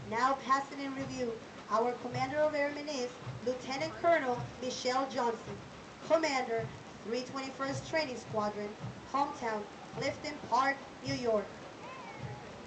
Now passing in review, our Commander of Airmen is Lieutenant Colonel Michelle Johnson. Commander, 321st Training Squadron, hometown, Clifton Park, New York.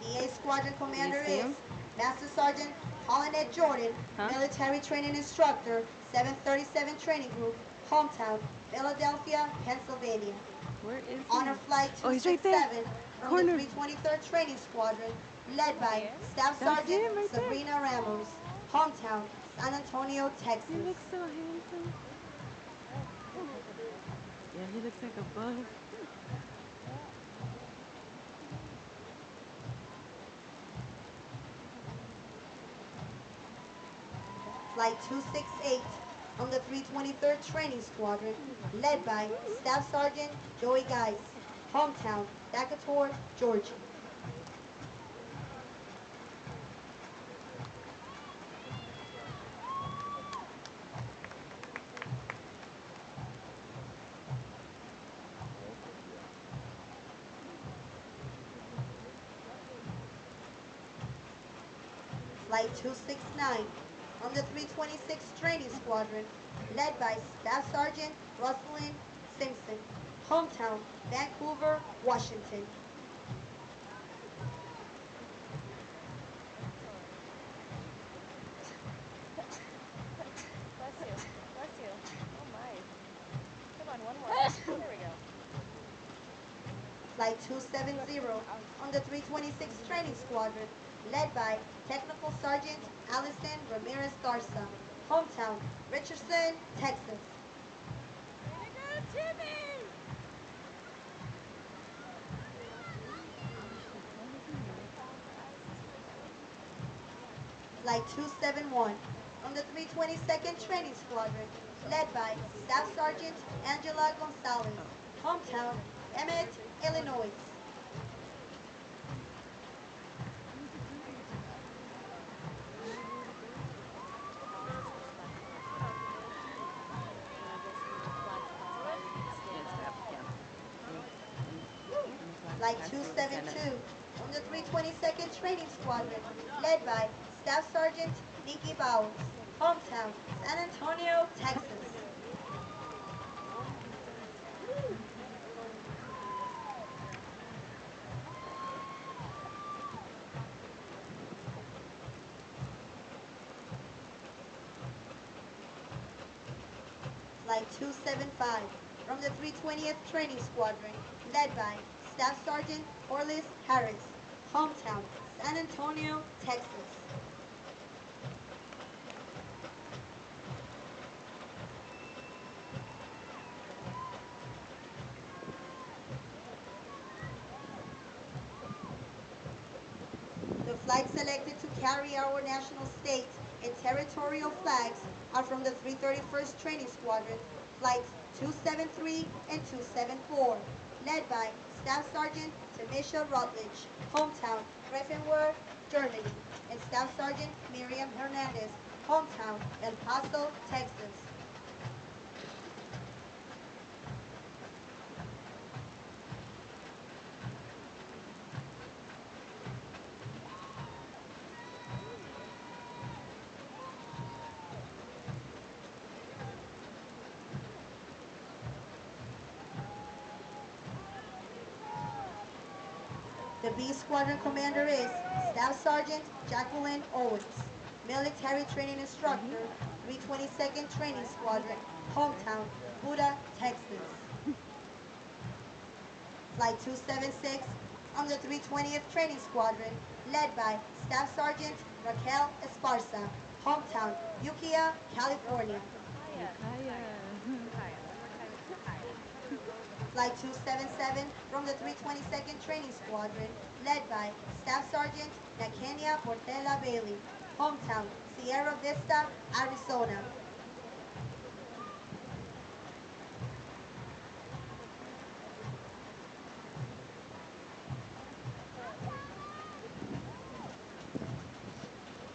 The A Squadron Commander is Master Sergeant Paulinette Jordan, Military Training Instructor, 737 Training Group, hometown, Philadelphia, Pennsylvania. Where is he? Honor Flight Oh, he's right there. 267 from the 323rd Training Squadron, led by Staff That's Sergeant him right there. Sabrina Ramos, hometown, San Antonio, Texas. He looks so handsome. Yeah, he looks like a buff. Flight 268 from the 323rd Training Squadron, led by Staff Sergeant Joey Geis, hometown, Decatur, Georgia. Flight 269 from the 326th Training Squadron, led by Staff Sergeant Rosalind Simpson, hometown, Vancouver, Washington. Bless you. Bless you. Oh my. Come on, one more. There we go. Flight 270 on the 326th Training Squadron, led by Technical Sergeant Allison Ramirez Garza, hometown, Richardson, Texas. Way to go, Timmy! Flight 271 on the 322nd Training Squadron, led by Staff Sergeant Angela Gonzalez, hometown, Emmett, Illinois. Flight 272 on the 322nd Training Squadron, led by Staff Sergeant Nikki Bowles, hometown, San Antonio, Texas. Flight 275 from the 320th Training Squadron, led by Staff Sergeant Corliss Harris, hometown, San Antonio, Texas. The flights selected to carry our national, state, and territorial flags are from the 331st Training Squadron, flights 273 and 274, led by Staff Sergeant Tamisha Rutledge, hometown, Greifenwald, Germany, and Staff Sergeant Miriam Hernandez, hometown, El Paso, Texas. The B Squadron Commander is Staff Sergeant Jacqueline Owens, Military Training Instructor, 322nd Training Squadron, hometown, Buda, Texas. Flight 276 on the 320th Training Squadron, led by Staff Sergeant Raquel Esparza, hometown, Ukiah, California. Flight 277 from the 322nd Training Squadron, led by Staff Sergeant Nakenia Portela Bailey, hometown, Sierra Vista, Arizona.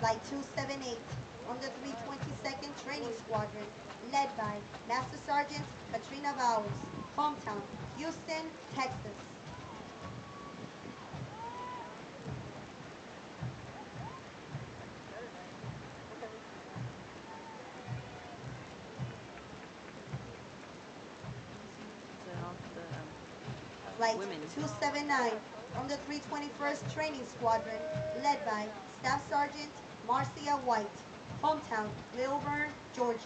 Flight 278 on the 322nd Training Squadron, led by Master Sergeant Katrina Bowers, hometown, Houston, Texas. Flight Women. 279 from the 321st Training Squadron, led by Staff Sergeant Marcia White, hometown Lilburn, Georgia.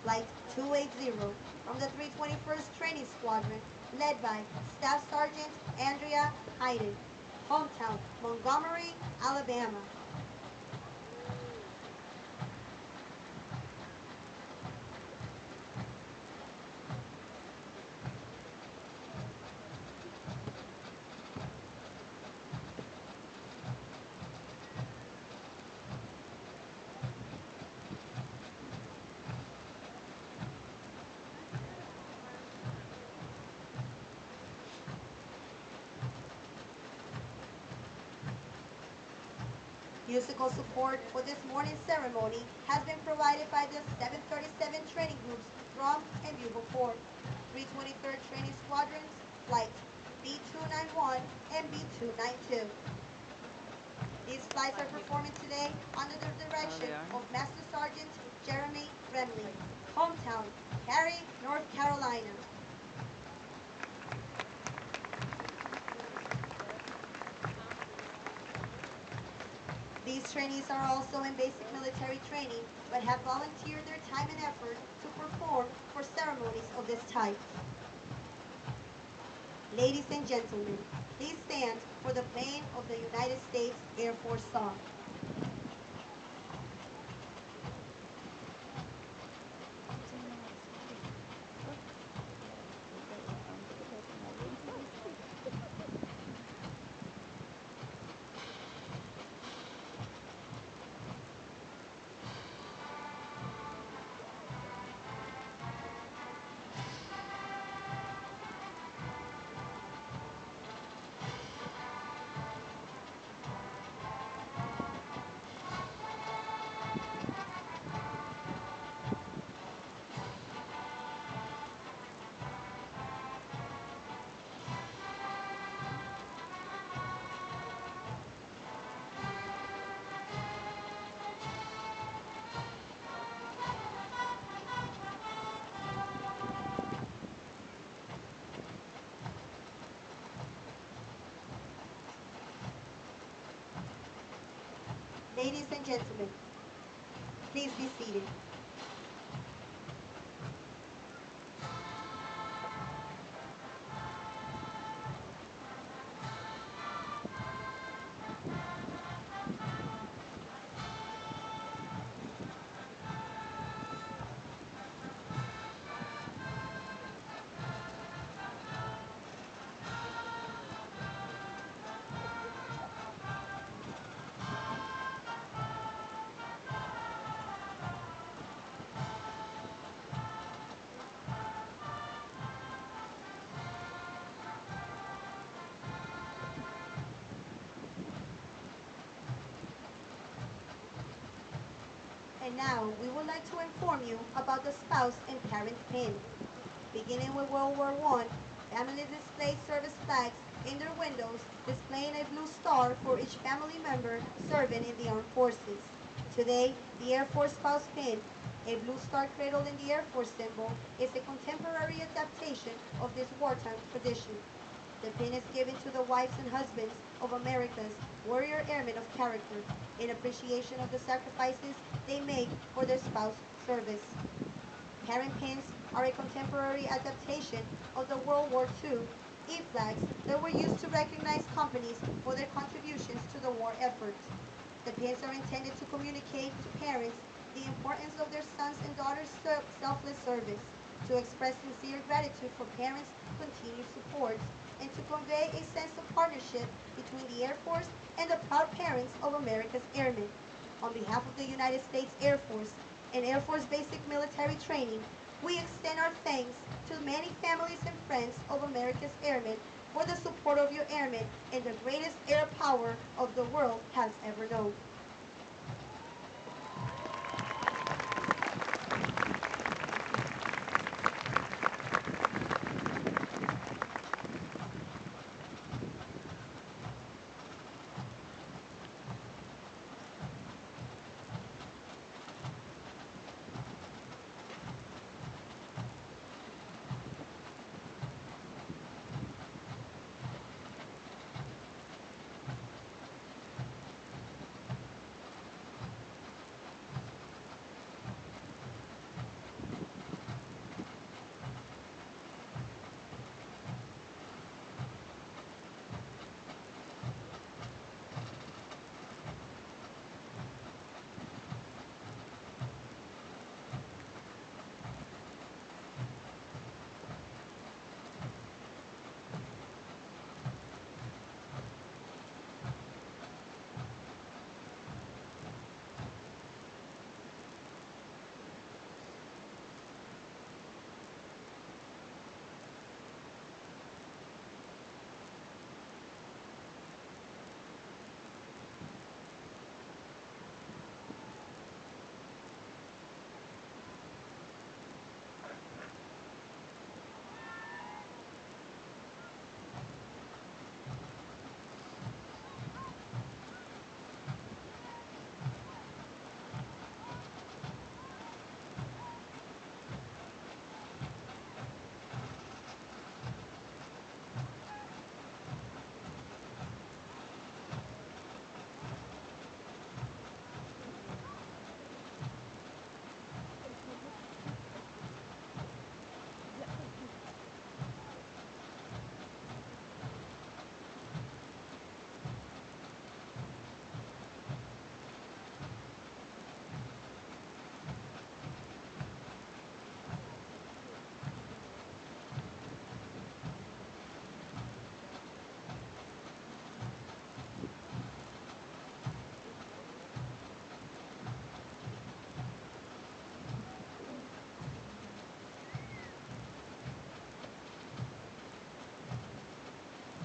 Flight 280 from the 321st Training Squadron, led by Staff Sergeant Andrea Hayden, hometown Montgomery, Alabama. Musical support for this morning's ceremony has been provided by the 737 training groups from and Bugle Port, 323rd Training Squadrons, Flights B291 and B292. These flights are performing today under the direction of Master Sergeant Jeremy Remley, hometown Cary, North Carolina. These trainees are also in basic military training, but have volunteered their time and effort to perform for ceremonies of this type. Ladies and gentlemen, please stand for the playing of the United States Air Force song. Ladies and gentlemen, please be seated. And now, we would like to inform you about the spouse and parent pin. Beginning with World War I, families displayed service flags in their windows displaying a blue star for each family member serving in the armed forces. Today, the Air Force spouse pin, a blue star cradled in the Air Force symbol, is a contemporary adaptation of this wartime tradition. The pin is given to the wives and husbands of America's warrior airmen of character in appreciation of the sacrifices they make for their spouse service. Parent pins are a contemporary adaptation of the World War II E-flags that were used to recognize companies for their contributions to the war effort. The pins are intended to communicate to parents the importance of their sons and daughters' selfless service, to express sincere gratitude for parents' continued support, and to convey a sense of partnership between the Air Force and the proud parents of America's airmen. On behalf of the United States Air Force and Air Force Basic Military Training, we extend our thanks to many families and friends of America's airmen for the support of your airmen and the greatest air power of the world has ever known.